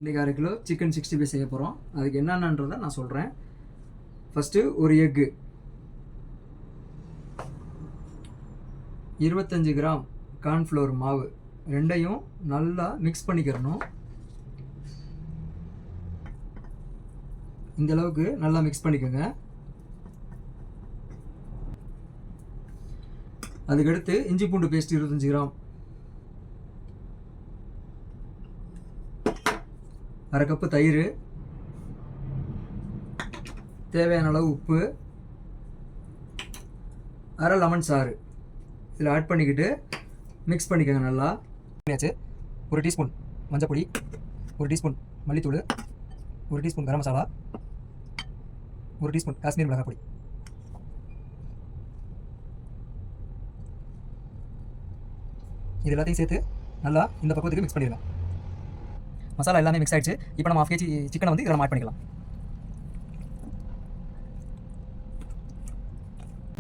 இன்றைக்கி 1/2 kilo chicken 65 செய்ய போகிறோம். அதுக்கு என்னென்னன்றதை நான் சொல்கிறேன். ஃபஸ்ட்டு ஒரு எக்கு, 25 கிராம் கார்ன்ஃப்ளவர் மாவு, ரெண்டையும் நல்லா மிக்ஸ் பண்ணிக்கிறணும். இந்த அளவுக்கு நல்லா மிக்ஸ் பண்ணிக்கோங்க. அதுக்கடுத்து இஞ்சி பூண்டு பேஸ்ட் 25 கிராம், 1/2 கப்பு தயிர், தேவையான அளவு உப்பு, 1/2 லெமன் சாறு இதில் ஆட் பண்ணிக்கிட்டு மிக்ஸ் பண்ணிக்கோங்க. நல்லா பண்ணியாச்சு. 1 டீஸ்பூன் மஞ்சள் பொடி, 1 டீஸ்பூன் மல்லித்தூள், 1 டீஸ்பூன் கரம் மசாலா, 1 டீஸ்பூன் காஷ்மீர் மிளகாய் பொடி. இது எல்லாத்தையும் சேர்த்து நல்லா இந்த பக்குவத்துக்கு மிக்ஸ் பண்ணிடலாம். மசாலா எல்லாமே மிக்ஸ் ஆகிடுச்சு. இப்போ நம்ம 1/2 kg சிக்கனை வந்து இதில் நம்ம ஆட் பண்ணிக்கலாம்.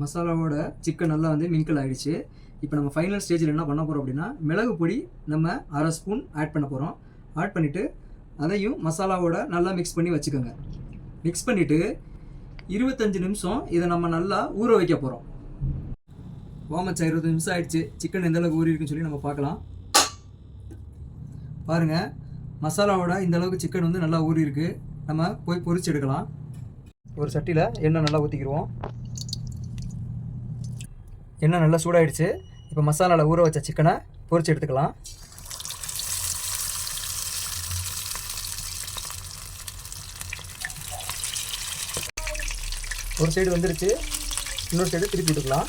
மசாலாவோட சிக்கன் நல்லா வந்து மிங்கிள் ஆகிடுச்சு. இப்போ நம்ம ஃபைனல் ஸ்டேஜில் என்ன பண்ண போகிறோம் அப்படின்னா, மிளகு பொடி நம்ம 1/2 ஸ்பூன் ஆட் பண்ண போகிறோம். ஆட் பண்ணிவிட்டு அதையும் மசாலாவோட நல்லா மிக்ஸ் பண்ணி வச்சுக்கோங்க. மிக்ஸ் பண்ணிவிட்டு 25 நிமிஷம் இதை நம்ம நல்லா ஊற வைக்க போகிறோம். வாமச்சா 20 நிமிஷம் ஆகிடுச்சு. சிக்கன் எந்த அளவுக்கு ஊறி இருக்குன்னு சொல்லி நம்ம பார்க்கலாம். பாருங்கள், மசாலாவோட இந்த அளவுக்கு சிக்கன் வந்து நல்லா ஊறி இருக்கு. நம்ம போய் பொரிச்சு எடுக்கலாம். ஒரு சட்டியில் எண்ணெய் நல்லா ஊற்றிக்கிடுவோம். எண்ணெய் நல்லா சூடாகிடுச்சு. இப்போ மசாலாவில் ஊற வச்ச சிக்கனை பொரிச்சு எடுத்துக்கலாம். ஒரு சைடு வந்துருச்சு, இன்னொரு சைடு திருப்பி விட்டுக்கலாம்.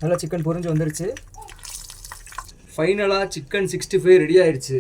நல்லா சிக்கன் பொரிஞ்சு வந்துருச்சு. ஃபைனலாக சிக்கன் 65 ரெடி ஆயிடுச்சு.